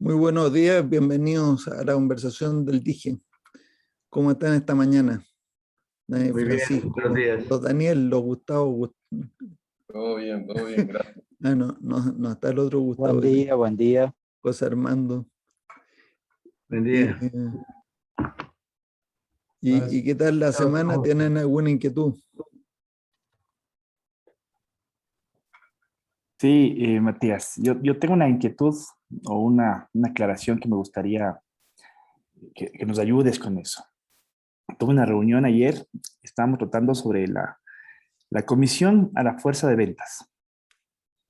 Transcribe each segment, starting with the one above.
Muy buenos días, bienvenidos a la conversación del Dije. ¿Cómo están esta mañana? Muy bien, buenos Francisco, días. los Daniel, los Gustavo. Todo bien, gracias. No está el otro Buen Gustavo, día, buen día. José Armando. Buen Eh, día. ¿Y qué tal la semana? ¿Cómo está? ¿Tienen alguna inquietud? Sí, Matías, yo tengo una inquietud o una aclaración que me gustaría que nos ayudes con eso. Tuve una reunión ayer, estábamos tratando sobre la comisión a la fuerza de ventas.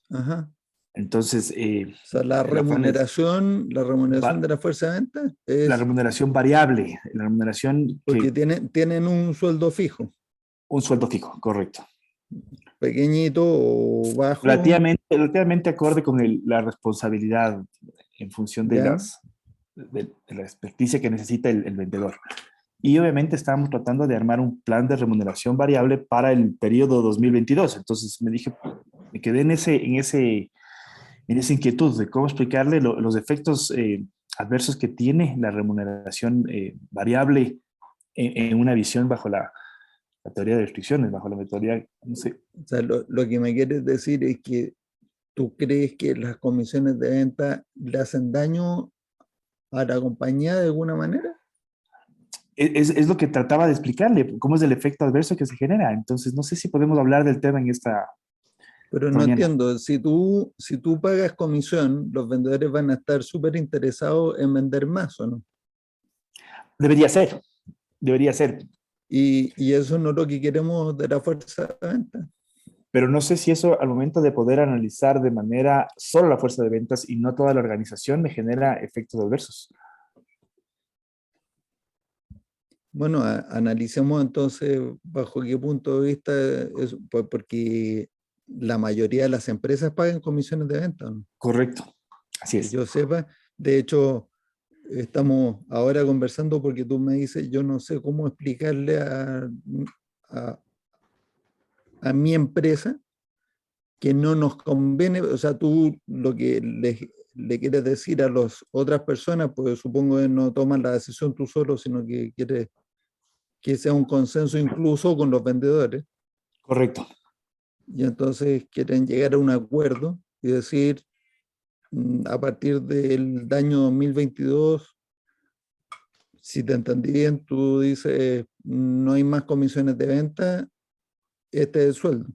Ajá. Entonces, O sea, la el afán es remuneración de la fuerza de venta la es remuneración variable, la remuneración porque que tienen un sueldo fijo, un sueldo fijo, correcto. pequeñito o bajo, Relativamente acorde con la responsabilidad en función de ¿ya? de la experticia que necesita el vendedor. Y obviamente estábamos tratando de armar un plan de remuneración variable para el periodo 2022. Entonces me quedé en esa inquietud de cómo explicarle los efectos adversos que tiene la remuneración variable en una visión bajo la teoría de restricciones, bajo la metodología, no sé. O sea, lo que me quieres decir es que ¿tú crees que las comisiones de venta le hacen daño a la compañía de alguna manera? Es lo que trataba de explicarle, cómo es el efecto adverso que se genera. Entonces, no sé si podemos hablar del tema en esta Pero no mañana. entiendo, si tú pagas comisión, los vendedores van a estar súper interesados en vender más, ¿o no? Debería ser, debería ser. Y eso no es lo que queremos de la fuerza de venta. Pero no sé si eso al momento de poder analizar de manera solo la fuerza de ventas y no toda la organización me genera efectos adversos. Bueno, analicemos entonces bajo qué punto de vista es, pues porque la mayoría de las empresas pagan comisiones de venta, ¿no? Correcto, así Que es. yo sepa, de hecho, estamos ahora conversando porque tú me dices, yo no sé cómo explicarle a, a mi empresa que no nos conviene, o sea, tú lo que le quieres decir a las otras personas, pues supongo que no tomas la decisión tú solo, sino que quieres que sea un consenso incluso con los vendedores, Correcto. y entonces quieren llegar a un acuerdo y decir, a partir del año 2022, si te entendí bien, tú dices, no hay más comisiones de venta, este es el sueldo.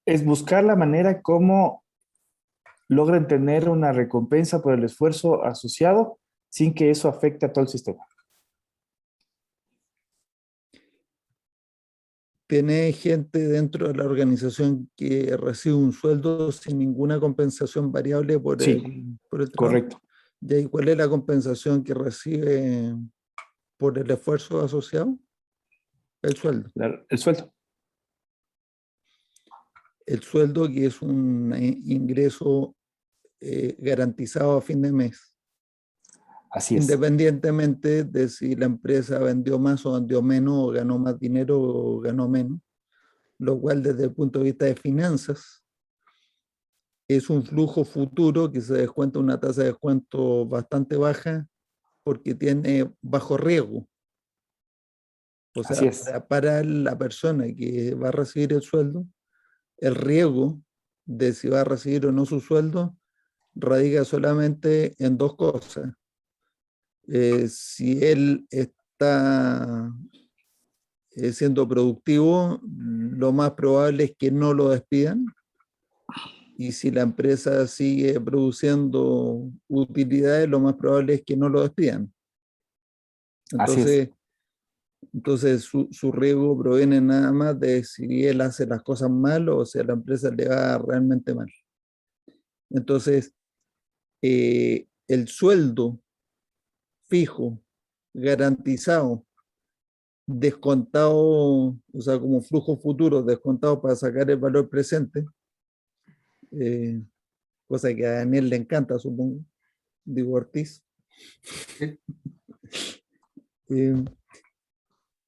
Es buscar la manera como logren tener una recompensa por el esfuerzo asociado sin que eso afecte a todo el sistema. Tiene gente dentro de la organización que recibe un sueldo sin ninguna compensación variable por Sí, el trabajo. correcto. ¿Y ahí cuál es la compensación que recibe por el esfuerzo asociado? El sueldo. El sueldo. El sueldo que es un ingreso garantizado a fin de mes, Así es. independientemente de si la empresa vendió más o vendió menos, o ganó más dinero o ganó menos, lo cual desde el punto de vista de finanzas es un flujo futuro que se descuenta una tasa de descuento bastante baja porque tiene bajo riesgo. O Así sea, es. para la persona que va a recibir el sueldo, el riesgo de si va a recibir o no su sueldo radica solamente en dos cosas. Si él está siendo productivo, lo más probable es que no lo despidan. Y si la empresa sigue produciendo utilidades, lo más probable es que no lo despidan. Así es. Entonces, su riesgo proviene nada más de si él hace las cosas mal o si a la empresa le va realmente mal. Entonces, el sueldo fijo, garantizado, descontado, o sea, como flujo futuro, descontado para sacar el valor presente, eh, cosa que a Daniel le encanta, supongo, digo Ortiz.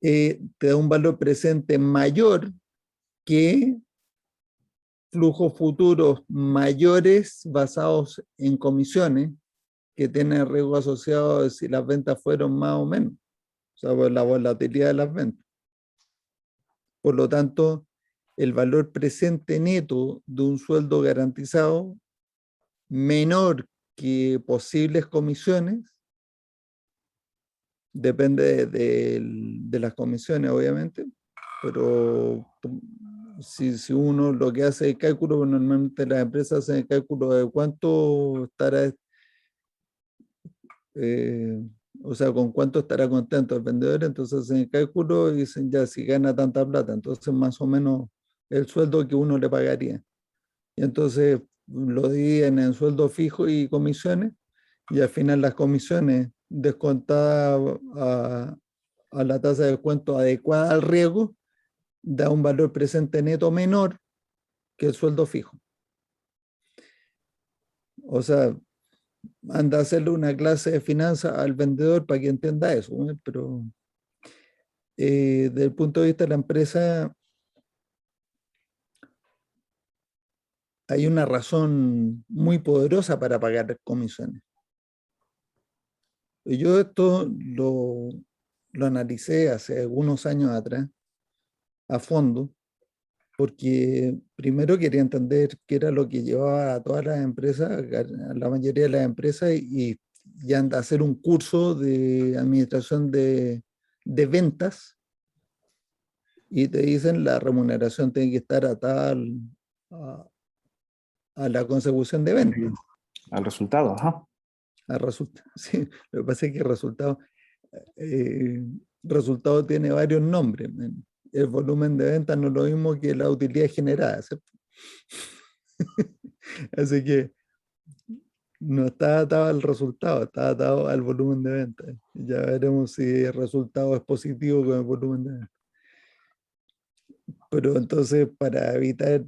eh, te da un valor presente mayor que flujos futuros mayores basados en comisiones que tienen riesgo asociado de si las ventas fueron más o menos, o sea, por la volatilidad de las ventas. Por lo tanto, el valor presente neto de un sueldo garantizado menor que posibles comisiones, depende de las comisiones, obviamente, pero si uno lo que hace el cálculo, normalmente las empresas hacen el cálculo de cuánto estará, o sea, con cuánto estará contento el vendedor, entonces hacen el cálculo y dicen ya si gana tanta plata, entonces más o menos el sueldo que uno le pagaría. Y entonces lo dividen en sueldo fijo y comisiones, y al final las comisiones descontadas a la tasa de descuento adecuada al riesgo, da un valor presente neto menor que el sueldo fijo. O sea, anda a hacerle una clase de finanzas al vendedor para que entienda eso, ¿eh? Pero desde el punto de vista de la empresa, hay una razón muy poderosa para pagar comisiones. Yo esto lo analicé hace algunos años atrás a fondo, porque primero quería entender qué era lo que llevaba a todas las empresas, a la mayoría de las empresas, y hacer un curso de administración de ventas, y te dicen la remuneración tiene que estar atada a la consecución de ventas. Al resultado, ajá. Sí, lo que pasa es que resultado tiene varios nombres. El volumen de ventas no es lo mismo que la utilidad generada, ¿cierto? Así que no está atado al resultado, está atado al volumen de ventas. Ya veremos si el resultado es positivo con el volumen de ventas. Pero entonces, para evitar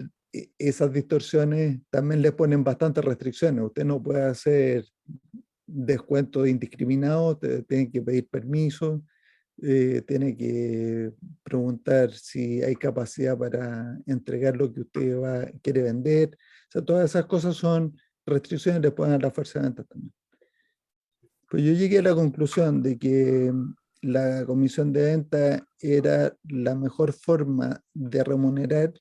esas distorsiones, también les ponen bastantes restricciones. Usted no puede hacer descuentos indiscriminados, tiene que pedir permiso, tiene que preguntar si hay capacidad para entregar lo que usted quiere vender. O sea, todas esas cosas son restricciones que le ponen a la fuerza de ventas también. Pues yo llegué a la conclusión de que la comisión de venta era la mejor forma de remunerar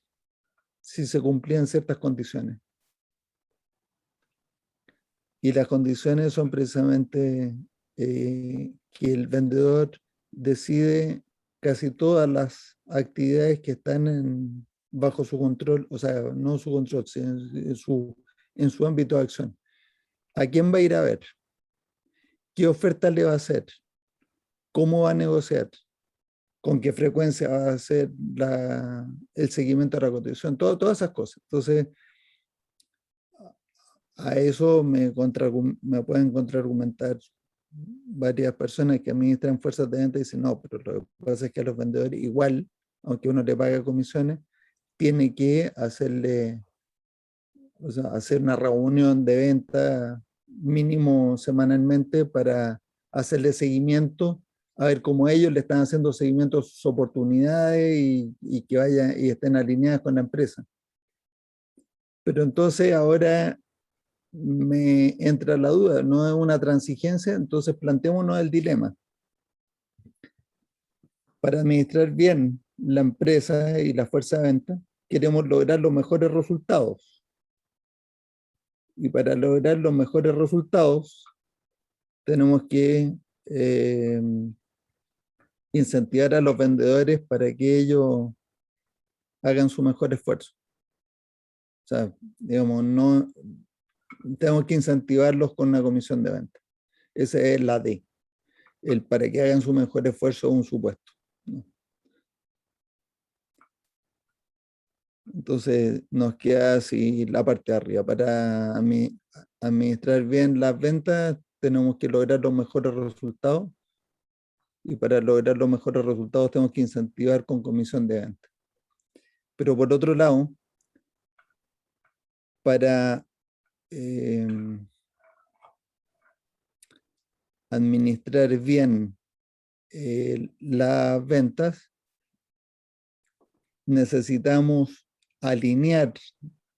si se cumplían ciertas condiciones. Y las condiciones son precisamente que el vendedor decide casi todas las actividades que están bajo su control, o sea, no su control, sino en su ámbito de acción. ¿A quién va a ir a ver? ¿Qué oferta le va a hacer? ¿Cómo va a negociar? ¿Con qué frecuencia va a hacer el seguimiento de la cotización? Todas esas cosas. Entonces, a eso me pueden contraargumentar varias personas que administran fuerzas de venta y dicen, no, pero lo que pasa es que a los vendedores igual, aunque uno le pague comisiones, tiene que hacer una reunión de venta mínimo semanalmente para hacerle seguimiento, a ver cómo ellos le están haciendo seguimiento a sus oportunidades y que vayan y estén alineadas con la empresa. Pero entonces ahora me entra la duda, no es una transigencia, entonces planteémonos el dilema. Para administrar bien la empresa y la fuerza de venta, queremos lograr los mejores resultados. Y para lograr los mejores resultados, tenemos que incentivar a los vendedores para que ellos hagan su mejor esfuerzo. O sea, digamos, no tenemos que incentivarlos con una comisión de venta. Esa es la D. El para que hagan su mejor esfuerzo es un supuesto, ¿no? Entonces nos queda así la parte de arriba. Para administrar bien las ventas tenemos que lograr los mejores resultados, y para lograr los mejores resultados tenemos que incentivar con comisión de venta. Pero por otro lado, para administrar bien las ventas, necesitamos alinear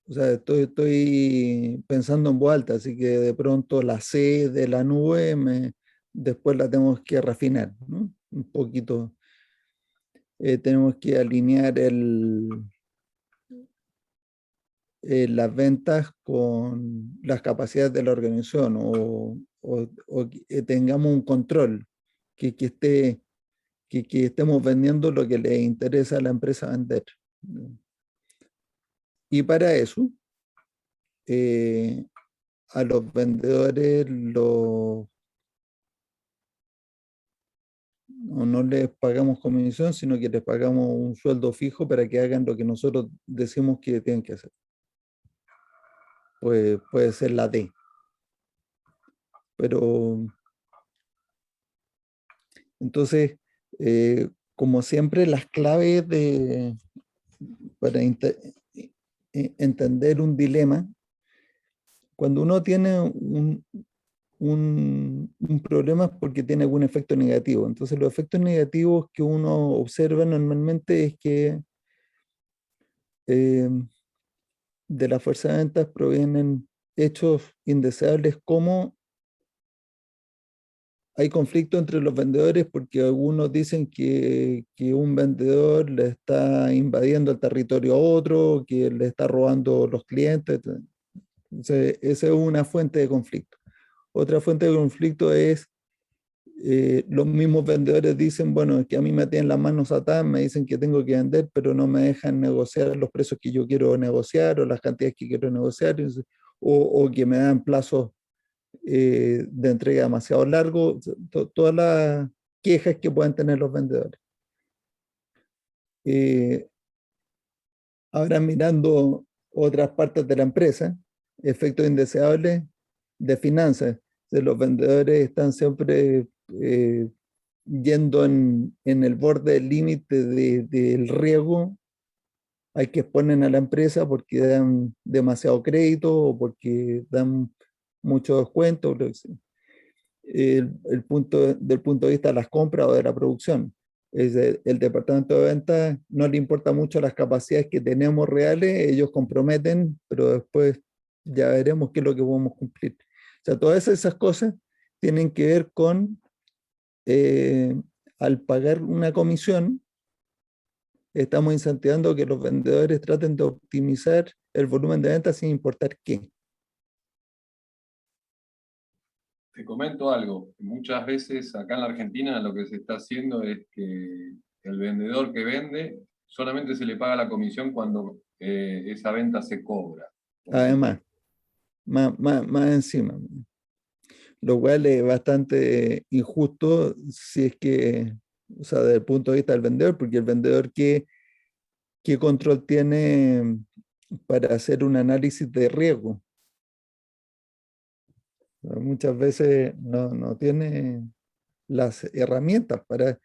O sea, estoy pensando en voz alta, así que de pronto la C de la nube después la tenemos que refinar, ¿no? Un poquito. Tenemos que alinear las ventas con las capacidades de la organización o que tengamos un control, que estemos vendiendo lo que le interesa a la empresa vender. Y para eso, a los vendedores no les pagamos comisión, sino que les pagamos un sueldo fijo para que hagan lo que nosotros decimos que tienen que hacer. Pues puede ser la D. Pero entonces, como siempre, las claves para entender un dilema, cuando uno tiene un problema es porque tiene algún efecto negativo. Entonces, los efectos negativos que uno observa normalmente es que de la fuerza de ventas provienen hechos indeseables como hay conflicto entre los vendedores porque algunos dicen que un vendedor le está invadiendo el territorio a otro, que le está robando los clientes. Entonces, esa es una fuente de conflicto. Otra fuente de conflicto es los mismos vendedores dicen, bueno, es que a mí me tienen las manos atadas, me dicen que tengo que vender, pero no me dejan negociar los precios que yo quiero negociar o las cantidades que quiero negociar, o que me dan plazos de entrega demasiado largo, todas las quejas que pueden tener los vendedores. Ahora mirando otras partes de la empresa, efectos indeseables de finanzas. Los vendedores están siempre yendo en el borde del límite del riesgo. Hay que exponer a la empresa porque dan demasiado crédito o porque dan mucho descuento. Del punto de vista de las compras o de la producción. El departamento de ventas no le importa mucho las capacidades que tenemos reales, ellos comprometen, pero después ya veremos qué es lo que podemos cumplir. O sea, todas esas cosas tienen que ver con, al pagar una comisión, estamos incentivando que los vendedores traten de optimizar el volumen de ventas sin importar qué. Te comento algo. Muchas veces acá en la Argentina lo que se está haciendo es que el vendedor que vende solamente se le paga la comisión cuando esa venta se cobra. Además, más encima. Lo cual es bastante injusto si es que, o sea, desde el punto de vista del vendedor, porque el vendedor, ¿qué control tiene para hacer un análisis de riesgo? Muchas veces no tiene las herramientas para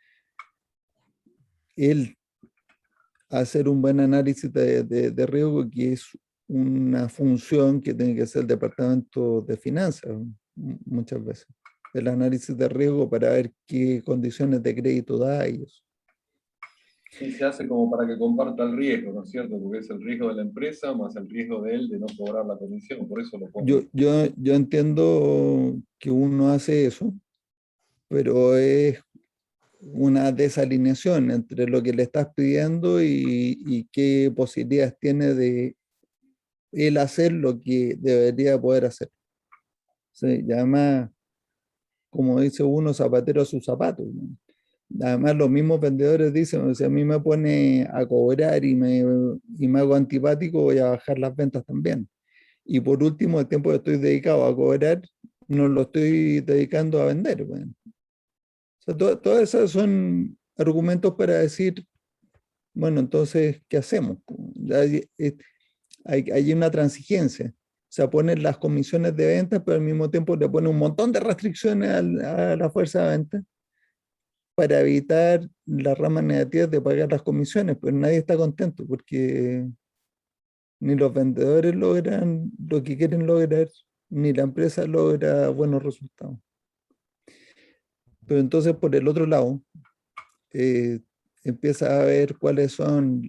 él hacer un buen análisis de riesgo, que es una función que tiene que hacer el departamento de finanzas muchas veces. El análisis de riesgo para ver qué condiciones de crédito da a ellos. Y se hace como para que comparta el riesgo, ¿no es cierto? Porque es el riesgo de la empresa más el riesgo de él de no cobrar la comisión, por eso lo pone. Yo entiendo que uno hace eso, pero es una desalineación entre lo que le estás pidiendo y qué posibilidades tiene de él hacer lo que debería poder hacer. Sí, y además, como dice uno, zapatero a sus zapatos, ¿no? Además, los mismos vendedores dicen, o sea, a mí me pone a cobrar y me hago antipático, voy a bajar las ventas también. Y por último, el tiempo que estoy dedicado a cobrar, no lo estoy dedicando a vender. Bueno. O sea, todas esas son argumentos para decir, bueno, entonces, ¿qué hacemos? Hay una transigencia. O sea, ponen las comisiones de ventas, pero al mismo tiempo le ponen un montón de restricciones a la fuerza de ventas para evitar las ramas negativas de pagar las comisiones, pero nadie está contento porque ni los vendedores logran lo que quieren lograr, ni la empresa logra buenos resultados. Pero entonces, por el otro lado, empieza a ver cuáles son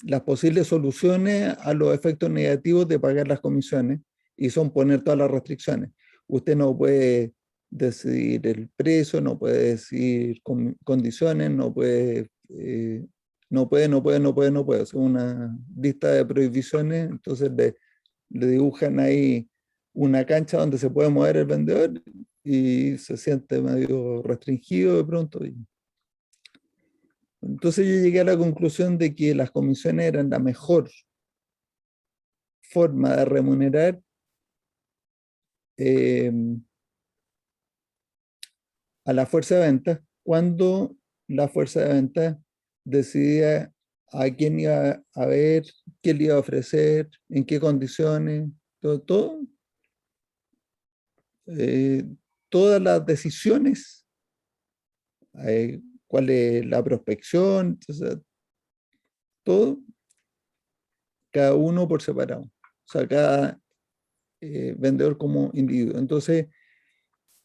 las posibles soluciones a los efectos negativos de pagar las comisiones, y son poner todas las restricciones. Usted no puede decidir el precio, no puede decidir condiciones, no puede. Es una lista de prohibiciones, entonces le dibujan ahí una cancha donde se puede mover el vendedor y se siente medio restringido de pronto. Entonces yo llegué a la conclusión de que las comisiones eran la mejor forma de remunerar a la fuerza de ventas cuando la fuerza de ventas decidía a quién iba a ver, qué le iba a ofrecer, en qué condiciones, todo, eh, todas las decisiones, cuál es la prospección, entonces, todo, cada uno por separado, o sea, cada vendedor como individuo. Entonces,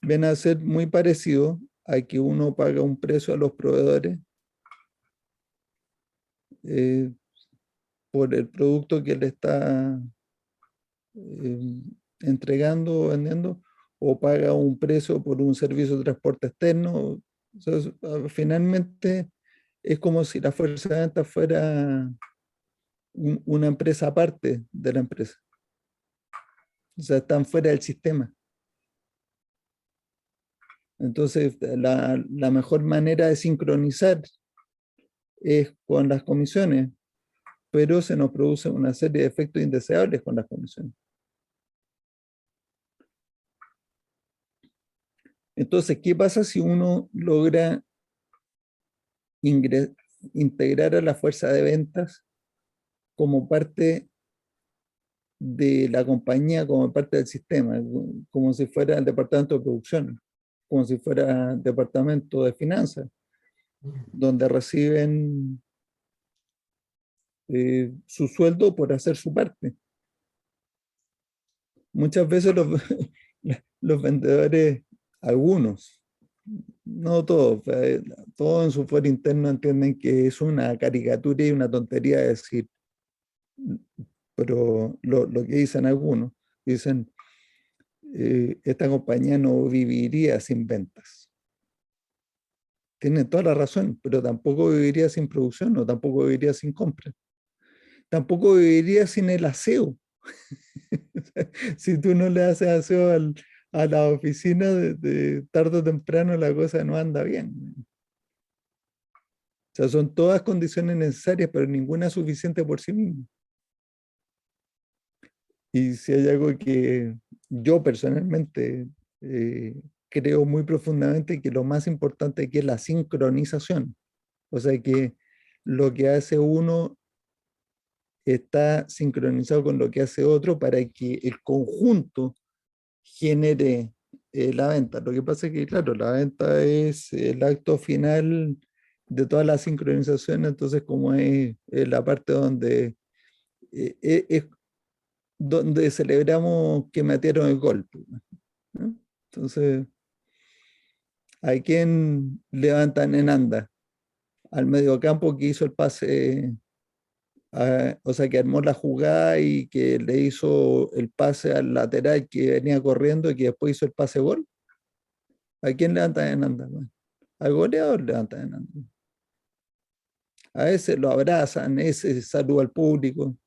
ven a ser muy parecido a que uno paga un precio a los proveedores eh, por el producto que le está eh, entregando o vendiendo, o paga un precio por un servicio de transporte externo. O sea, finalmente es como si la fuerza de ventas fuera una empresa aparte de la empresa. O sea, están fuera del sistema. Entonces, la mejor manera de sincronizar es con las comisiones, pero se nos produce una serie de efectos indeseables con las comisiones. Entonces, ¿qué pasa si uno logra integrar a la fuerza de ventas como parte de la compañía, como parte del sistema, como si fuera el departamento de producción, como si fuera el departamento de finanzas, donde reciben su sueldo por hacer su parte? Muchas veces los vendedores, algunos, no todos, todos en su fuero interno entienden que es una caricatura y una tontería decir, pero lo que dicen algunos, dicen, esta compañía no viviría sin ventas. Tienen toda la razón, pero tampoco viviría sin producción, o tampoco viviría sin compra. Tampoco viviría sin el aseo. Si tú no le haces aseo a la oficina, de tarde o temprano la cosa no anda bien. O sea, son todas condiciones necesarias, pero ninguna suficiente por sí misma. Y si hay algo que yo personalmente creo muy profundamente, que lo más importante aquí es la sincronización. O sea, que lo que hace uno está sincronizado con lo que hace otro para que el conjunto genere la venta. Lo que pasa es que, claro, la venta es el acto final de toda la sincronización, entonces como es la parte donde es donde celebramos que metieron el gol, ¿no? Entonces, hay quien levantan en anda al mediocampo que hizo el pase, o sea, que armó la jugada y que le hizo el pase al lateral que venía corriendo y que después hizo el pase gol. ¿A quién levantan en anda? Bueno, al goleador levantan en anda. A ese lo abrazan, ese saluda al público,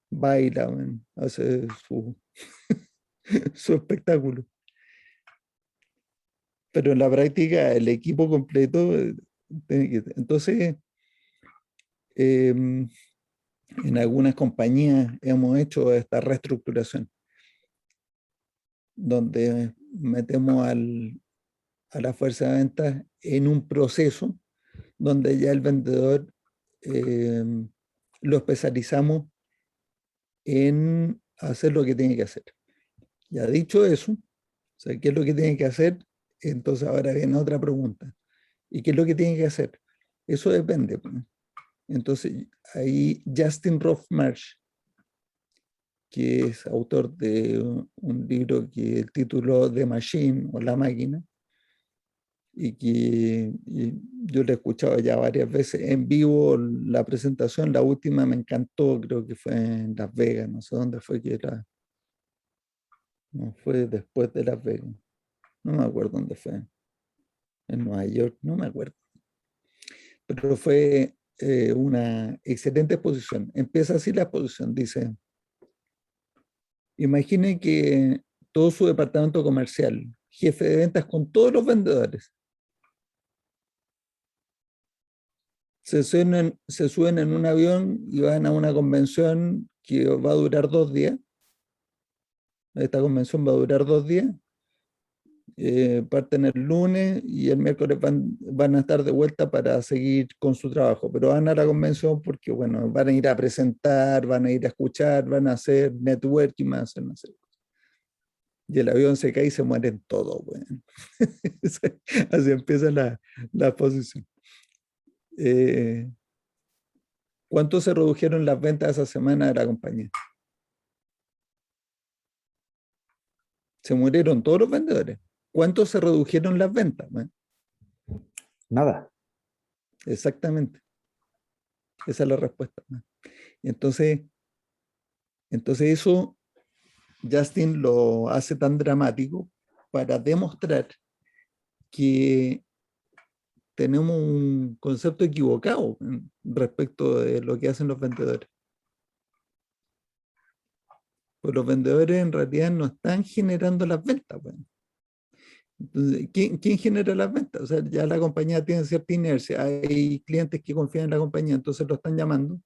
baila, bueno, hace su espectáculo. Pero en la práctica el equipo completo tiene que... Entonces, en algunas compañías hemos hecho esta reestructuración, donde metemos a la fuerza de ventas en un proceso donde ya el vendedor eh, lo especializamos en hacer lo que tiene que hacer. Ya dicho eso, o sea, ¿qué es lo que tiene que hacer? Entonces ahora viene otra pregunta. ¿Y qué es lo que tiene que hacer? Eso depende, pues. Entonces ahí Justin Rothmarsh, que es autor de un libro que el título The Machine o La Máquina, yo le he escuchado ya varias veces en vivo la presentación. La última me encantó, creo que fue en Las Vegas, no sé dónde fue que era, no fue después de Las Vegas, no me acuerdo dónde fue, en Nueva York, no me acuerdo, pero fue una excelente exposición. Empieza así la exposición, dice: imagine que todo su departamento comercial, jefe de ventas con todos los vendedores, se suben en un avión y van a una convención que va a durar 2 días. Esta convención va a durar 2 días. Parten el lunes y el miércoles van a estar de vuelta para seguir con su trabajo, pero van a la convención porque, bueno, van a ir a presentar, van a ir a escuchar, van a hacer networking, van a hacer, no sé. Y el avión se cae y se mueren todos, bueno. Así empieza la exposición. ¿Cuánto se redujeron las ventas esa semana de la compañía? Se murieron todos los vendedores. ¿Cuánto se redujeron las ventas? Bueno, Nada. exactamente. Esa es la respuesta. Entonces eso Justin lo hace tan dramático para demostrar que tenemos un concepto equivocado respecto de lo que hacen los vendedores. Pues los vendedores en realidad no están generando las ventas. Bueno. Entonces, ¿quién genera las ventas? O sea, ya la compañía tiene cierta inercia, hay clientes que confían en la compañía, entonces lo están llamando.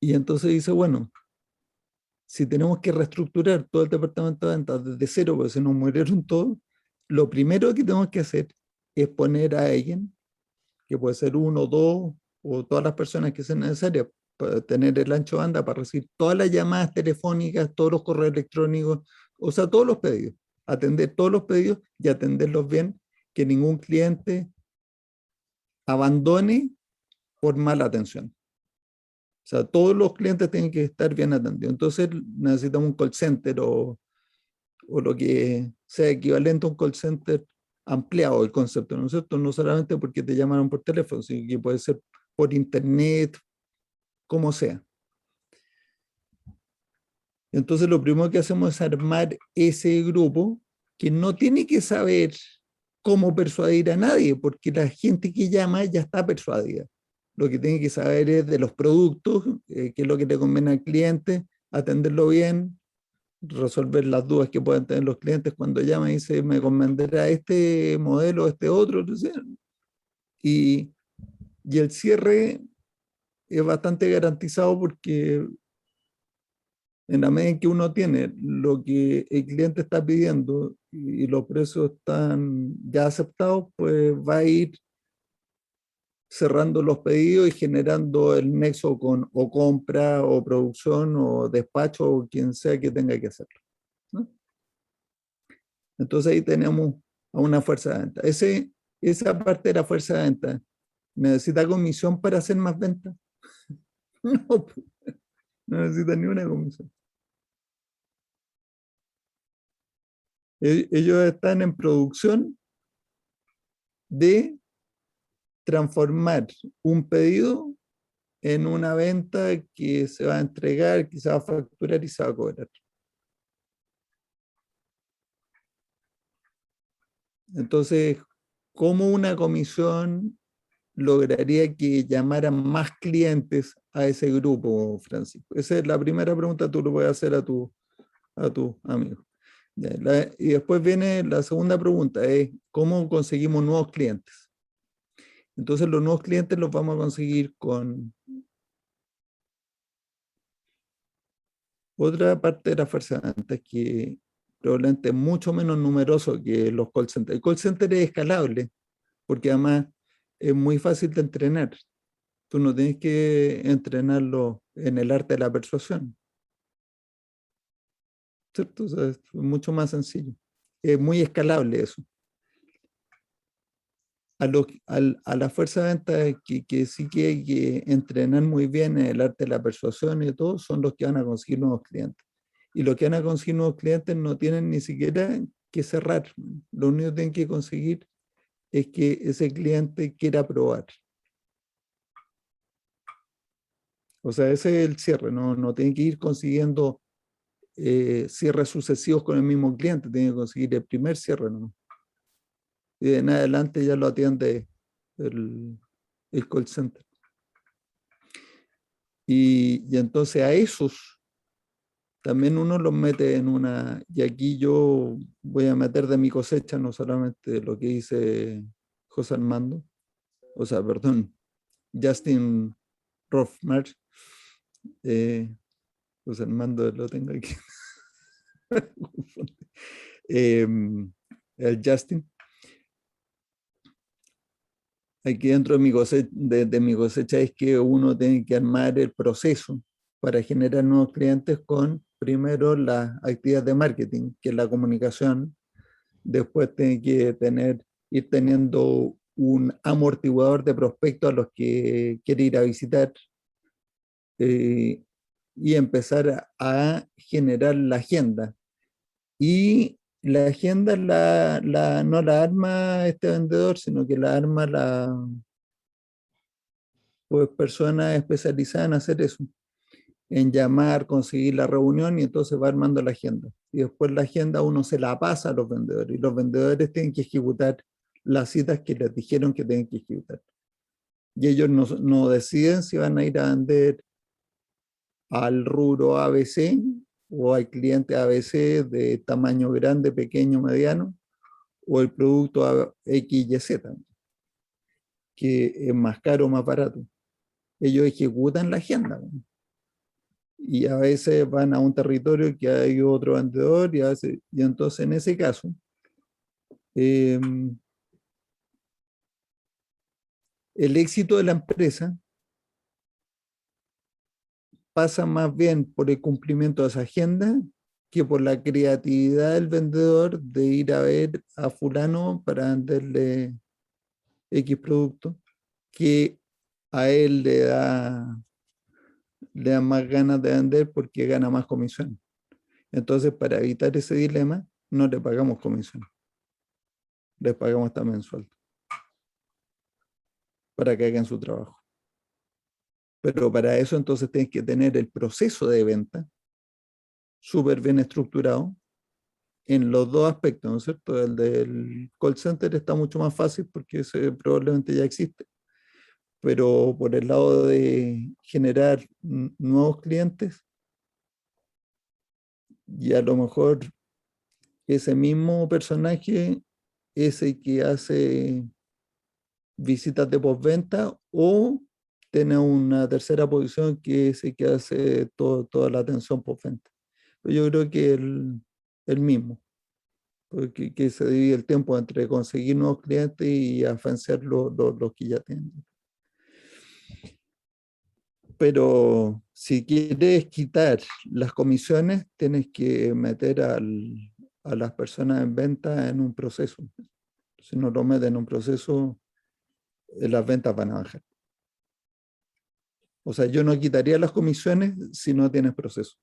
Y entonces dice, bueno, si tenemos que reestructurar todo el departamento de ventas desde cero, porque se nos murieron todos, lo primero que tenemos que hacer es poner a alguien, que puede ser uno, dos, o todas las personas que sean necesarias, para tener el ancho de banda para recibir todas las llamadas telefónicas, todos los correos electrónicos, o sea, todos los pedidos, atender todos los pedidos y atenderlos bien, que ningún cliente abandone por mala atención. O sea, todos los clientes tienen que estar bien atendidos. Entonces necesitamos un call center o lo que sea equivalente a un call center ampliado el concepto, ¿no es cierto? No solamente porque te llamaron por teléfono, sino que puede ser por internet, como sea. Entonces lo primero que hacemos es armar ese grupo que no tiene que saber cómo persuadir a nadie, porque la gente que llama ya está persuadida. Lo que tiene que saber es de los productos, qué es lo que le conviene al cliente, atenderlo bien, resolver las dudas que puedan tener los clientes cuando llaman y dicen, me convendrá este modelo, este otro, no sé. Y el cierre es bastante garantizado porque en la medida en que uno tiene lo que el cliente está pidiendo y los precios están ya aceptados, pues va a ir cerrando los pedidos y generando el nexo con o compra o producción o despacho o quien sea que tenga que hacerlo, ¿no? Entonces ahí tenemos a una fuerza de venta. Esa parte de la fuerza de venta, ¿necesita comisión para hacer más ventas? No, no necesita ni una comisión. Ellos están en producción de transformar un pedido en una venta que se va a entregar, que se va a facturar y se va a cobrar. Entonces, ¿cómo una comisión lograría que llamaran más clientes a ese grupo, Francisco? Esa es la primera pregunta, tú lo puedes hacer a tu amigo. Y después viene la segunda pregunta, es ¿cómo conseguimos nuevos clientes? Entonces los nuevos clientes los vamos a conseguir con otra parte de la fuerza de ventas que probablemente es mucho menos numeroso que los call centers. El call center es escalable porque además es muy fácil de entrenar. Tú no tienes que entrenarlo en el arte de la persuasión, ¿cierto? O sea, es mucho más sencillo. Es muy escalable eso. A la fuerza de venta que sí que hay que entrenar muy bien en el arte de la persuasión y todo, son los que van a conseguir nuevos clientes. Y los que van a conseguir nuevos clientes no tienen ni siquiera que cerrar. Lo único que tienen que conseguir es que ese cliente quiera probar. O sea, ese es el cierre, no tienen que ir consiguiendo cierres sucesivos con el mismo cliente, tienen que conseguir el primer cierre, ¿no? Y de en adelante ya lo atiende el call center. Y entonces a esos también uno los mete en una, y aquí yo voy a meter de mi cosecha, no solamente lo que dice José Armando, o sea, perdón, Justin Rothmar, José Armando lo tengo aquí, el Justin. Aquí dentro de mi cosecha es que uno tiene que armar el proceso para generar nuevos clientes con primero las actividades de marketing, que es la comunicación. Después tiene que ir teniendo un amortiguador de prospectos a los que quiere ir a visitar y empezar a generar la agenda. Y la agenda no la arma este vendedor, sino que la arma pues, personas especializadas en hacer eso, en llamar, conseguir la reunión y entonces va armando la agenda. Y después la agenda uno se la pasa a los vendedores y los vendedores tienen que ejecutar las citas que les dijeron que tienen que ejecutar. Y ellos no deciden si van a ir a vender al rubro ABC o al cliente ABC de tamaño grande, pequeño, mediano, o el producto X, Y, Z, que es más caro o más barato. Ellos ejecutan la agenda. Y a veces van a un territorio que hay otro vendedor y entonces en ese caso el éxito de la empresa pasa más bien por el cumplimiento de esa agenda que por la creatividad del vendedor de ir a ver a fulano para venderle X producto, que a él le da más ganas de vender porque gana más comisión. Entonces, para evitar ese dilema, no le pagamos comisión, les pagamos también sueldo para que hagan su trabajo. Pero para eso entonces tienes que tener el proceso de venta súper bien estructurado en los dos aspectos, ¿no es cierto? El del call center está mucho más fácil porque ese probablemente ya existe, pero por el lado de generar nuevos clientes, y a lo mejor ese mismo personaje es el que hace visitas de postventa o tiene una tercera posición que es el que hace toda la atención postventa. Yo creo que el mismo, porque que se divide el tiempo entre conseguir nuevos clientes y afianzar los que ya tienen. Pero si quieres quitar las comisiones, tienes que meter a las personas en venta en un proceso. Si no lo meten en un proceso, las ventas van a bajar. O sea, yo no quitaría las comisiones si no tienes proceso.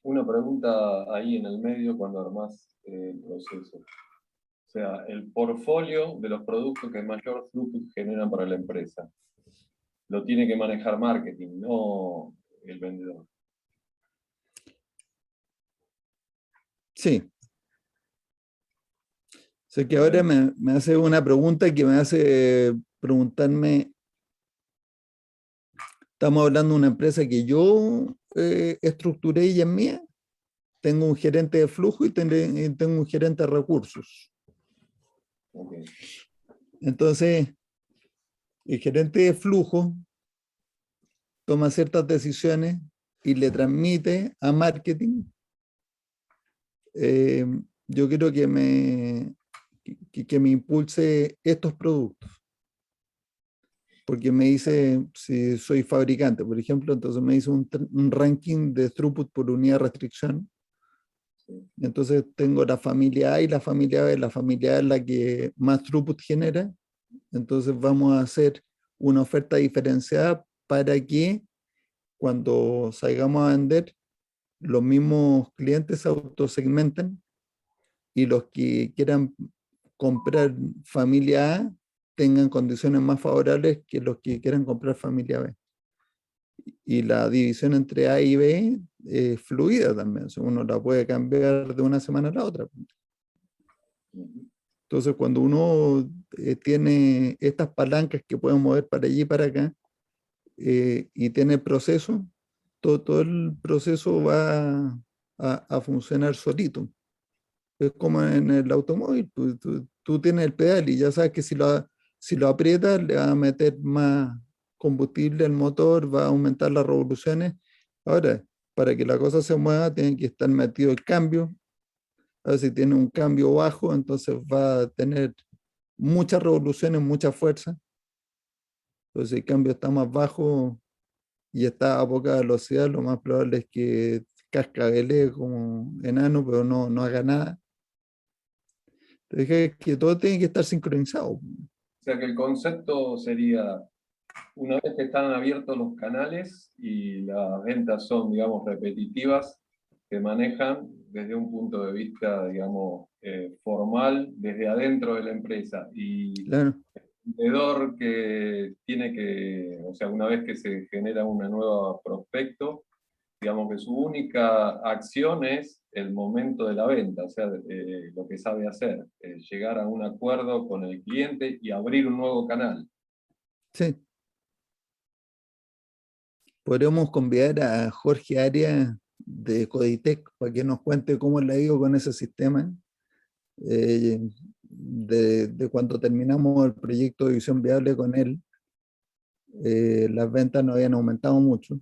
Una pregunta ahí en el medio cuando armás el proceso. O sea, el portfolio de los productos que mayor throughput generan para la empresa. Lo tiene que manejar marketing, no el vendedor. Sí. Sé que ahora me hace una pregunta que me hace preguntarme, estamos hablando de una empresa que yo estructuré y es mía. Tengo un gerente de flujo y tengo un gerente de recursos. Okay. Entonces, el gerente de flujo toma ciertas decisiones y le transmite a marketing. Yo quiero que me impulse estos productos. Porque me dice si soy fabricante, por ejemplo, entonces me dice un ranking de throughput por unidad de restricción. Entonces tengo la familia A y la familia B. La familia A es la que más throughput genera. Entonces vamos a hacer una oferta diferenciada para que cuando salgamos a vender los mismos clientes se autosegmentan y los que quieran comprar familia A tengan condiciones más favorables que los que quieran comprar familia B. Y la división entre A y B es fluida también, o sea, uno la puede cambiar de una semana a la otra. Entonces, cuando uno tiene estas palancas que pueden mover para allí y para acá, y tiene el proceso, todo el proceso va a funcionar solito. Es como en el automóvil, tú tienes el pedal y ya sabes que si lo aprietas le va a meter más combustible al motor, va a aumentar las revoluciones. Ahora, para que la cosa se mueva, tiene que estar metido el cambio. A ver si tiene un cambio bajo, entonces va a tener muchas revoluciones, mucha fuerza. Entonces, si el cambio está más bajo y está a poca velocidad, lo más probable es que cascabelee como enano, pero no haga nada. Es que todo tiene que estar sincronizado. O sea que el concepto sería, una vez que están abiertos los canales y las ventas son, digamos, repetitivas, se manejan desde un punto de vista, digamos, formal, desde adentro de la empresa. Y Claro, el vendedor que tiene que, o sea, una vez que se genera una nueva prospecto, digamos que su única acción es el momento de la venta, o sea, lo que sabe hacer, llegar a un acuerdo con el cliente y abrir un nuevo canal. sí. Podríamos convidar a Jorge Arias de Coditec para que nos cuente cómo le ha ido con ese sistema. De cuando terminamos el proyecto de visión viable con él, las ventas no habían aumentado mucho,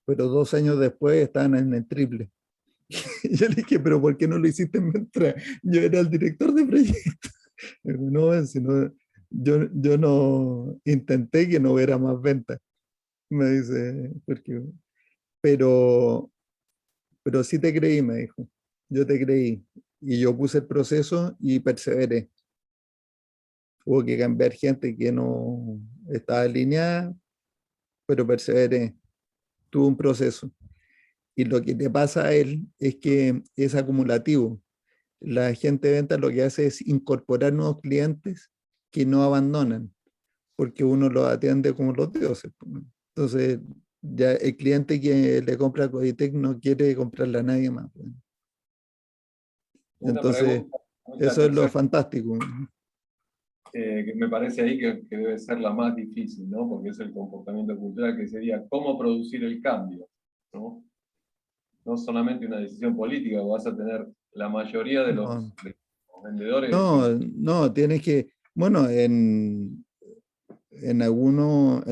pero 2 años después estaban en el triple. Y yo le dije, pero ¿por qué no lo hiciste mientras yo era el director de proyecto? Digo, no, yo no intenté que no hubiera más ventas. Me dice, porque, pero, pero sí te creí, me dijo. Yo te creí. Y yo puse el proceso y perseveré. Hubo que cambiar gente que no estaba alineada, pero perseveré. Tuvo un proceso. Y lo que te pasa a él es que es acumulativo. La gente de venta lo que hace es incorporar nuevos clientes que no abandonan, porque uno los atiende como los dioses. Entonces, ya el cliente que le compra a Coditec no quiere comprarle a nadie más. Una Entonces, pregunta, la eso es lo tercera, fantástico. que me parece ahí que debe ser la más difícil, ¿no? Porque es el comportamiento cultural, que sería cómo producir el cambio, ¿no? No solamente una decisión política, vas a tener la mayoría No, de los vendedores. no, tienes que, bueno, en algunas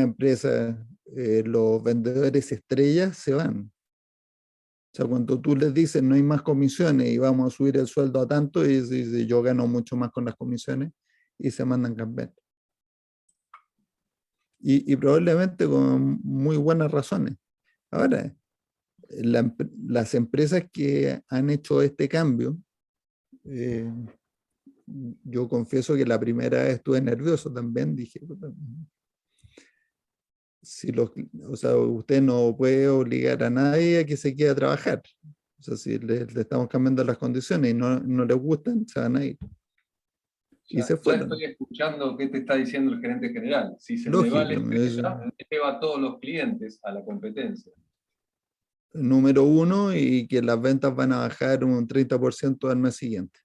empresas los vendedores estrellas se van. O sea, cuando tú les dices no hay más comisiones y vamos a subir el sueldo a tanto, y dice, yo gano mucho más con las comisiones, y se mandan cambiar. Y probablemente con muy buenas razones. Ahora, las empresas que han hecho este cambio, eh, yo confieso que la primera vez estuve nervioso también, dije, "Puta, si o sea, usted no puede obligar a nadie a que se quede a trabajar. O sea, si le estamos cambiando las condiciones y no les gustan, se van a ir. Y se Ya fueron. estoy escuchando qué te está diciendo el gerente general. Si se me va la Lógico, estrella, me lleva a todos los clientes a la competencia. número uno, y que las ventas van a bajar un 30% al mes siguiente.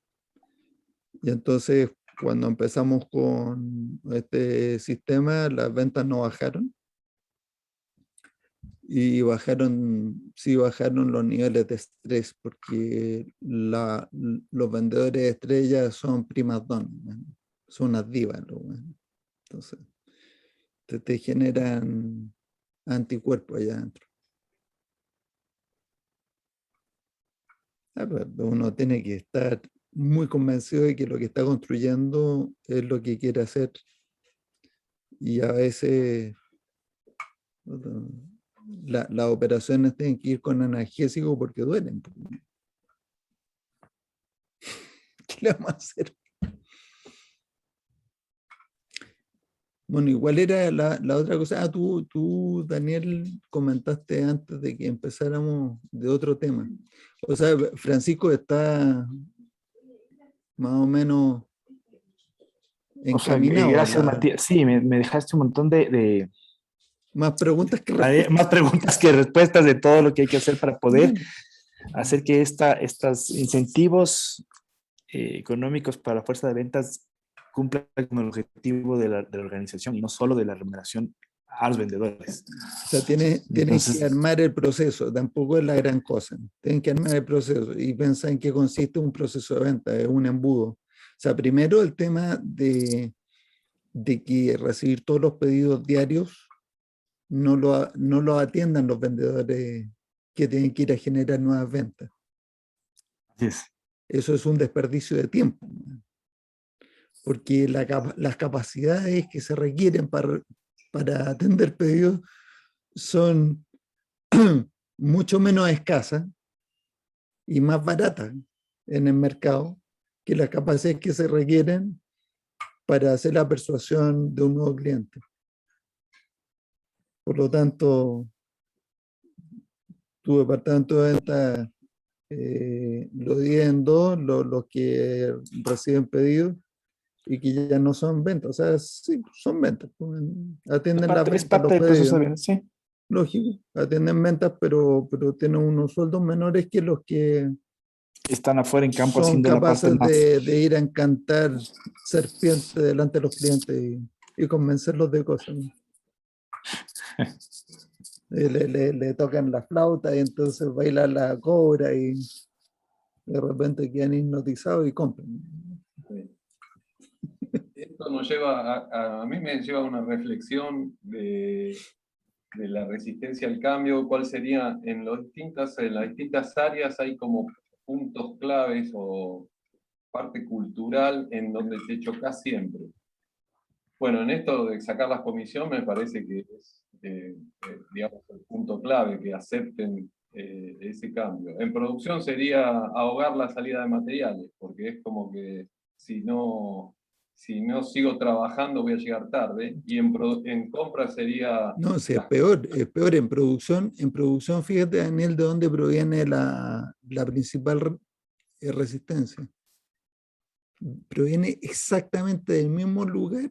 Y entonces, cuando empezamos con este sistema, las ventas no bajaron. Y bajaron, sí bajaron los niveles de estrés, porque los vendedores de estrellas son primas donas, son unas divas. Entonces, te generan anticuerpos allá adentro. Pero uno tiene que estar muy convencido de que lo que está construyendo es lo que quiere hacer. Y a veces las operaciones tienen que ir con analgésico porque duelen. ¿Qué le vamos a hacer? Bueno, igual era la otra cosa. Ah, tú, Daniel, comentaste antes de que empezáramos de otro tema. O sea, Francisco está más o menos O sea, encaminado a gracias, la, Matías. Sí, me dejaste un montón de más preguntas que más respuestas. preguntas que respuestas de todo lo que hay que hacer para poder hacer que estos incentivos económicos para la fuerza de ventas cumplan con el objetivo de la organización y no solo de la remuneración a los vendedores. O sea, tienen que Entonces, armar el proceso, tampoco es la gran cosa. Tienen que armar el proceso y pensar en qué consiste un proceso de venta, es un embudo. O sea, primero el tema de que recibir todos los pedidos diarios no lo atiendan los vendedores que tienen que ir a generar nuevas ventas. así es. Eso es un desperdicio de tiempo, porque las capacidades que se requieren para atender pedidos son mucho menos escasas y más baratas en el mercado que las capacidades que se requieren para hacer la persuasión de un nuevo cliente. Por lo tanto, tu departamento de ventas lo divide en dos, los que reciben pedidos y que ya no son ventas. O sea, sí, son ventas. Atienden las Es ventas, los parte del proceso pedidos. de venta, sí. Lógico, atienden ventas, pero tienen unos sueldos menores que los que Están afuera en campo son haciendo la parte capaces más. de ir a encantar serpientes delante de los clientes y convencerlos de cosas, ¿no? Le tocan la flauta y entonces baila la cobra y de repente quedan hipnotizados y compran. Sí. Esto nos lleva, a mí me lleva a una reflexión de la resistencia al cambio, cuál sería en las distintas áreas hay como puntos claves o parte cultural en donde te chocas siempre. Bueno, en esto de sacar las comisiones me parece que es, digamos, el punto clave, que acepten ese cambio. En producción sería ahogar la salida de materiales, porque es como que si no sigo trabajando voy a llegar tarde, y en compra sería No, sí, las es peor en producción. En producción, fíjate, Daniel, de dónde proviene la principal resistencia. Proviene exactamente del mismo lugar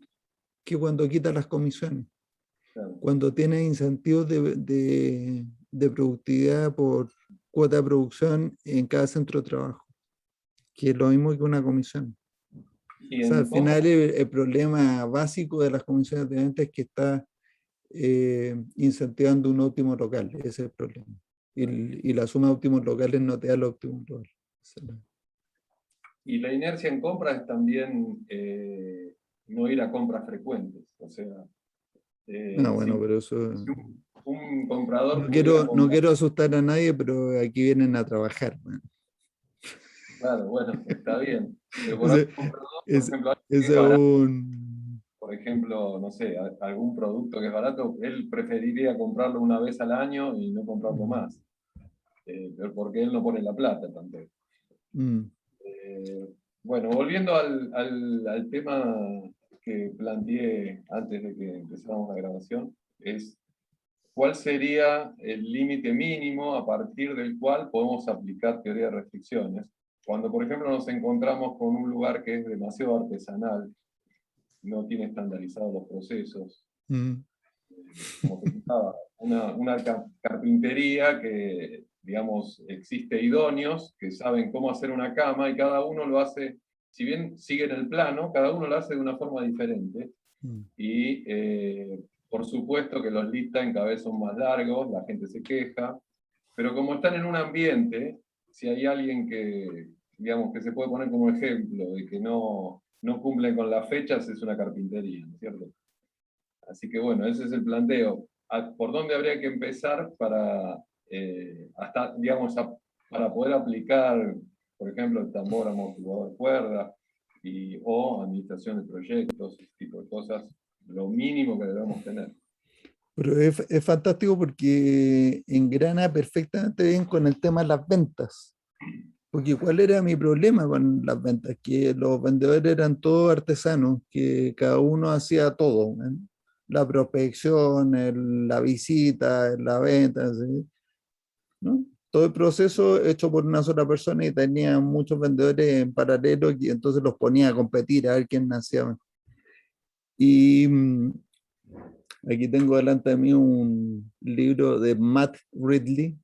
que cuando quita las comisiones. claro, Cuando tiene incentivos de productividad por cuota de producción en cada centro de trabajo, que es lo mismo que una comisión. y O sea, en al compra final el problema básico de las comisiones de venta es que está incentivando un óptimo local, ese es el problema. Y la suma de óptimos locales no te da el óptimo local. y la inercia en compra es también no ir a compras frecuentes, o sea, Ah, si bueno, pero eso... si un comprador pudiera No comprar. quiero asustar a nadie, pero aquí vienen a trabajar. Man. Claro, bueno, está bien. Pero por ahí Ese, un comprador, por ese, ejemplo, alguien que es ese es barato, un... por ejemplo, no sé, algún producto que es barato, él preferiría comprarlo una vez al año y no comprarlo más. Pero porque él no pone la plata tampoco. Mm. Eh, bueno, volviendo al tema que planteé antes de que empezáramos la grabación, es cuál sería el límite mínimo a partir del cual podemos aplicar teoría de restricciones. Cuando, por ejemplo, nos encontramos con un lugar que es demasiado artesanal, no tiene estandarizados los procesos, Mm. como te contaba, una carpintería que, digamos, existe idóneos que saben cómo hacer una cama y cada uno lo hace, si bien siguen el plano, cada uno lo hace de una forma diferente. Mm. Y por supuesto que los lead time cada vez son más largos, la gente se queja, pero como están en un ambiente, si hay alguien que, digamos, que se puede poner como ejemplo de que no cumplen con las fechas, es una carpintería, ¿no es cierto? Así que bueno, ese es el planteo. ¿Por dónde habría que empezar para, hasta, digamos, para poder aplicar, por ejemplo, el tambor amortiguador de cuerda o administración de proyectos, ese tipo de cosas, lo mínimo que debemos tener? Pero es fantástico porque engrana perfectamente bien con el tema de las ventas. Porque ¿cuál era mi problema con las ventas? Que los vendedores eran todos artesanos, que cada uno hacía todo, ¿eh? La prospección, la visita, la venta, ¿sí? ¿No? Todo el proceso hecho por una sola persona y tenía muchos vendedores en paralelo y entonces los ponía a competir a ver quién hacía mejor. Y aquí tengo delante de mí un libro de Matt Ridley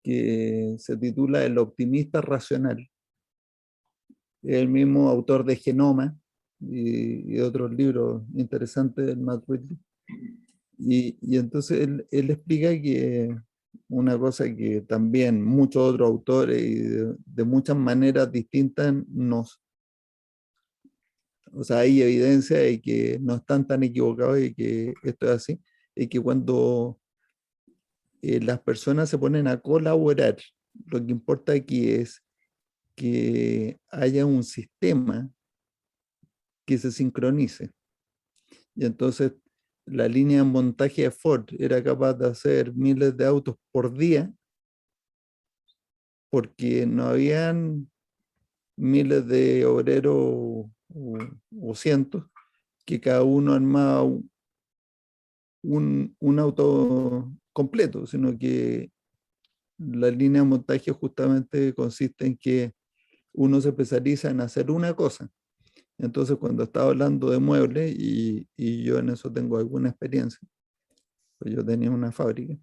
que se titula El optimista racional. El mismo autor de Genoma y otros libros interesantes del Matt Ridley. Y entonces él explica que una cosa que también muchos otros autores y de muchas maneras distintas o sea, hay evidencia de que no están tan equivocados y que esto es así, es que cuando las personas se ponen a colaborar, lo que importa aquí es que haya un sistema que se sincronice. Y entonces la línea de montaje de Ford era capaz de hacer miles de autos por día porque no habían miles de obreros o cientos que cada uno armaba un auto completo, sino que la línea de montaje justamente consiste en que uno se especializa en hacer una cosa. Entonces, cuando estaba hablando de muebles, y yo en eso tengo alguna experiencia, pues yo tenía una fábrica,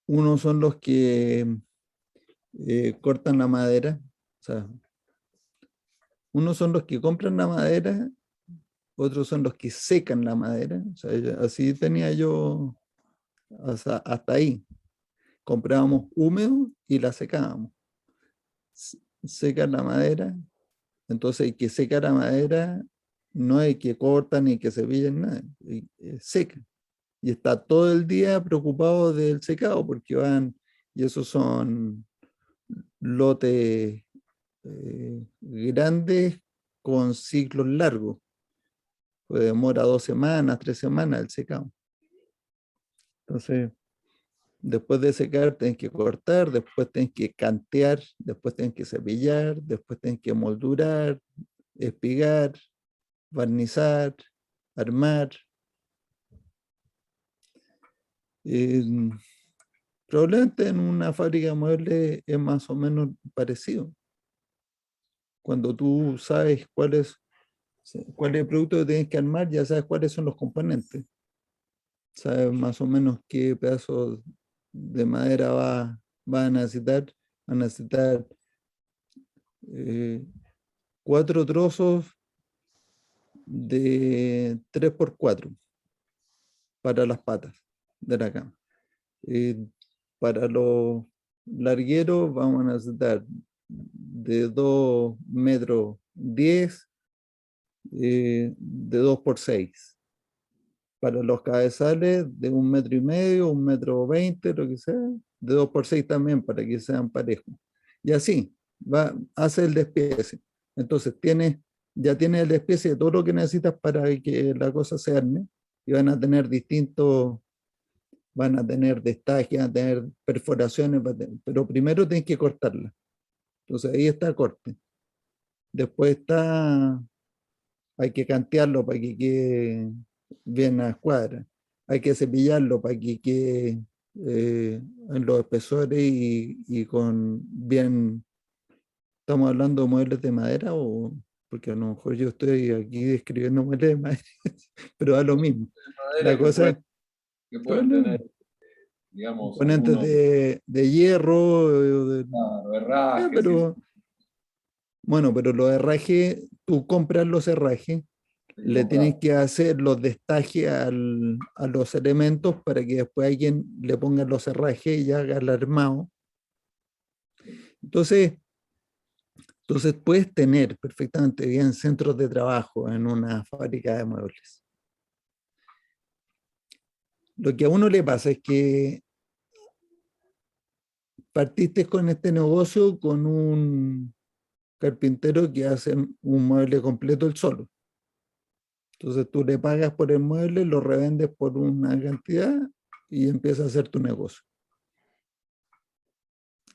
unos son los que cortan la madera, o sea, unos son los que compran la madera, otros son los que secan la madera, o sea, así tenía yo hasta ahí. Comprábamos húmedo y la secábamos. Secan la madera, entonces el que seca la madera no hay que cortan ni que cepillan nada, seca. Y está todo el día preocupado del secado porque y esos son lotes grandes con ciclos largos. Pues demora 2 semanas, 3 semanas el secado. Entonces, después de secar, tienes que cortar, después tienes que cantear, después tienes que cepillar, después tienes que moldurar, espigar, barnizar, armar. Eh, Probablemente en una fábrica de muebles es más o menos parecido. Cuando tú sabes cuál es el producto que tienes que armar, ya sabes cuáles son los componentes. Sabes más o menos qué pedazos de madera va a necesitar. Va a necesitar 4 trozos de 3x4 para las patas de la cama. Para los largueros vamos a necesitar de 2,10 m, de 2x6. Para los cabezales de 1,5 m, 1,20 m, lo que sea, de 2x6 también para que sean parejos. Y así, hace el despiece. Entonces ya tienes el despiece de todo lo que necesitas para que la cosa se arme y van a tener destaques, van a tener perforaciones, pero primero tienes que cortarla. Entonces ahí está el corte. Después hay que cantearlo para que quede bien a escuadra. Hay que cepillarlo para que quede en los espesores y con bien. ¿Estamos hablando de muebles de madera o...? Porque a lo mejor yo estoy aquí describiendo muebles de madera, pero da lo mismo. La cosa que pueden tener, digamos, componentes algunos de hierro, herrajes, pero bueno, pero los herrajes, tú compras los herrajes, le tienes que hacer los destajes a los elementos para que después alguien le ponga los herrajes y haga el armado. Entonces, puedes tener perfectamente bien centros de trabajo en una fábrica de muebles. Lo que a uno le pasa es que partiste con este negocio con un carpintero que hace un mueble completo él solo. Entonces tú le pagas por el mueble, lo revendes por una cantidad y empiezas a hacer tu negocio.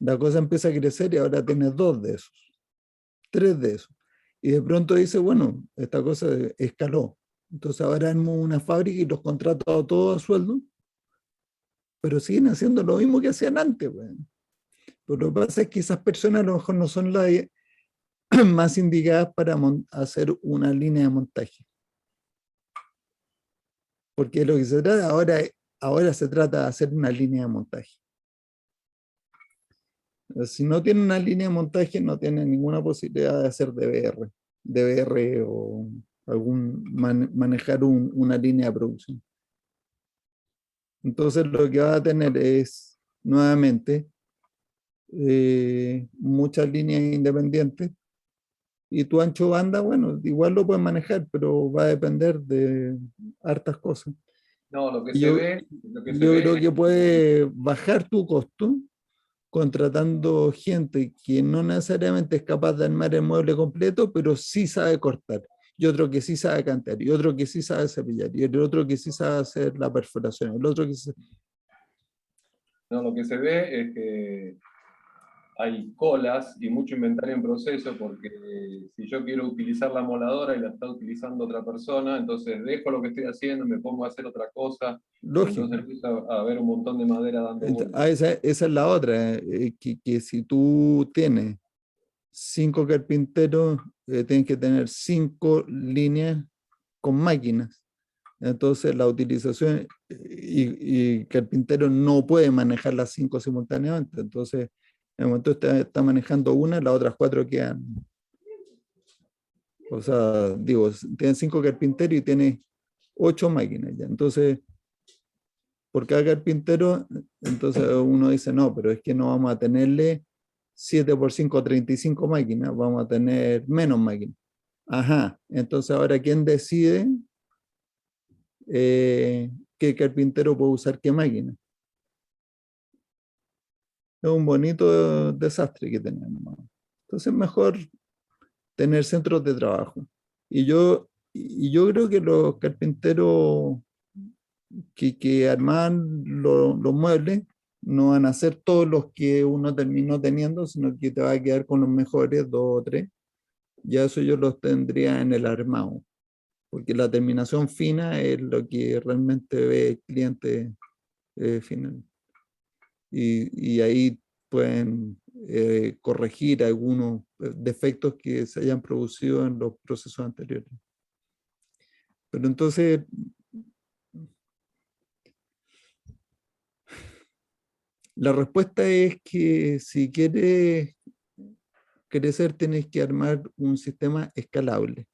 La cosa empieza a crecer y ahora tienes 2 de esos, 3 de esos. Y de pronto dice, bueno, esta cosa escaló. Entonces ahora armo una fábrica y los contrato a todos a sueldo, pero siguen haciendo lo mismo que hacían antes. Pues. Pero lo que pasa es que esas personas a lo mejor no son las más indicadas para hacer una línea de montaje. Porque lo que se trata ahora se trata de hacer una línea de montaje. Si no tiene una línea de montaje, no tiene ninguna posibilidad de hacer DBR o manejar una línea de producción. Entonces lo que va a tener es nuevamente muchas líneas independientes y tu ancho banda, bueno, igual lo puedes manejar, pero va a depender de hartas cosas. No, lo que Y se yo, ve, lo que se yo ve creo es que puede bajar tu costo contratando gente que no necesariamente es capaz de armar el mueble completo, pero sí sabe cortar, y otro que sí sabe cantar, y otro que sí sabe cepillar, y el otro que sí sabe hacer la perforación, el otro que sí... no, lo que se ve es que hay colas y mucho inventario en proceso, porque si yo quiero utilizar la moladora y la está utilizando otra persona, entonces dejo lo que estoy haciendo, me pongo a hacer otra cosa, y Lógico. entonces empieza a haber un montón de madera dando vueltas. Esa es la otra, que si tú tienes 5 carpinteros, tienes que tener 5 líneas con máquinas. Entonces la utilización y carpintero no puede manejar las 5 simultáneamente. Entonces, en el momento está manejando una, las otras 4 quedan. O sea, digo, tiene 5 carpinteros y tiene 8 máquinas ya. Entonces, por cada carpintero, entonces uno dice, no, pero es que no vamos a tenerle 7 por 5, 35 máquinas, vamos a tener menos máquinas. Ajá, entonces ahora, ¿quién decide qué carpintero puede usar qué máquina? Es un bonito desastre que tenemos. Entonces es mejor tener centros de trabajo. Y yo creo que los carpinteros que arman los muebles no van a ser todos los que uno terminó teniendo, sino que te va a quedar con los mejores, 2 o 3. Ya eso yo los tendría en el armado, porque la terminación fina es lo que realmente ve el cliente final. Y ahí pueden corregir algunos defectos que se hayan producido en los procesos anteriores. Pero entonces, la respuesta es que si quieres crecer, tienes que armar un sistema escalable.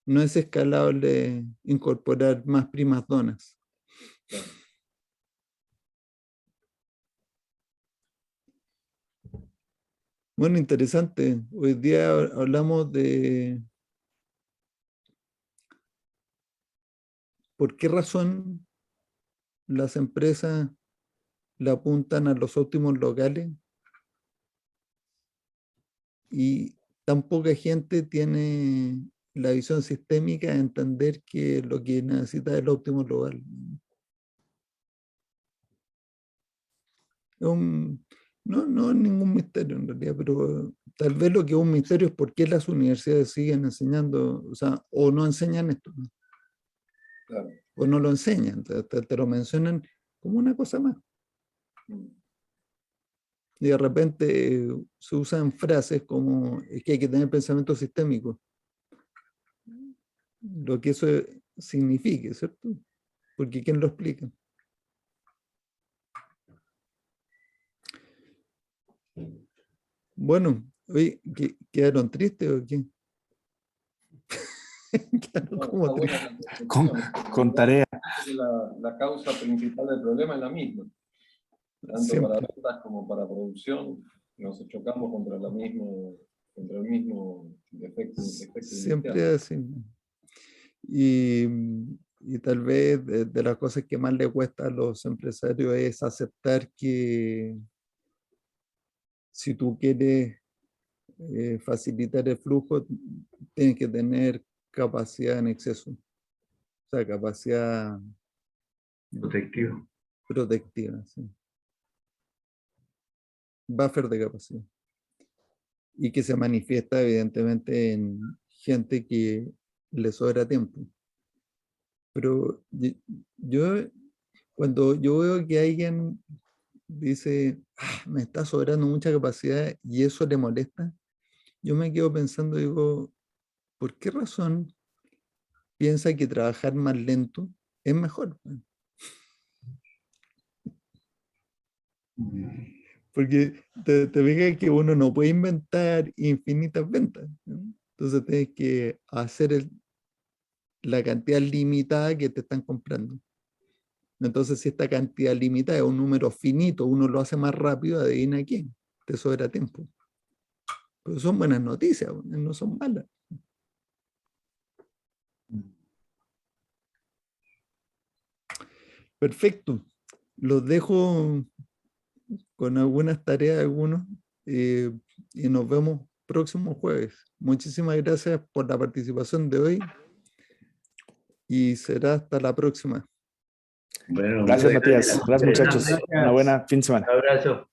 No es escalable incorporar más primas donas. Bueno, interesante. Hoy día hablamos de por qué razón las empresas le apuntan a los óptimos locales y tan poca gente tiene la visión sistémica de entender que lo que necesita es el óptimo local. No es ningún misterio en realidad, pero tal vez lo que es un misterio es por qué las universidades siguen enseñando, o sea, o no enseñan esto, ¿no? Claro. O no lo enseñan, te lo mencionan como una cosa más. Y de repente se usan frases como es que hay que tener pensamiento sistémico. Lo que eso signifique, ¿cierto? Porque ¿quién lo explica? Bueno, oye, ¿quedaron tristes o qué? Quedaron No, como está buena tristes. la Con, reflexión. con tarea. La causa principal del problema es la misma. Tanto para Siempre, ventas como para producción, nos chocamos contra el mismo efecto siempre inicial. así. Y, y tal vez de las cosas que más le cuesta a los empresarios es aceptar que si tú quieres facilitar el flujo, tienes que tener capacidad en exceso, o sea, capacidad Protectivo. protectiva. ¿Sí? buffer de capacidad. Y que se manifiesta evidentemente en gente que le sobra tiempo. Pero cuando yo veo que alguien dice, me está sobrando mucha capacidad y eso le molesta, yo me quedo pensando, digo, ¿por qué razón piensa que trabajar más lento es mejor? Porque te fijas que uno no puede inventar infinitas ventas, ¿no? Entonces tienes que hacer la cantidad limitada que te están comprando. Entonces, si esta cantidad limitada es un número finito, uno lo hace más rápido, adivina quién, te sobra tiempo. Pero son buenas noticias, no son malas. Perfecto. Los dejo con algunas tareas, algunos, y nos vemos próximo jueves. Muchísimas gracias por la participación de hoy y será hasta la próxima. Bueno, Gracias, muchas Matías. gracias. Gracias, muchachos. Gracias. Una buena fin de semana. Un abrazo.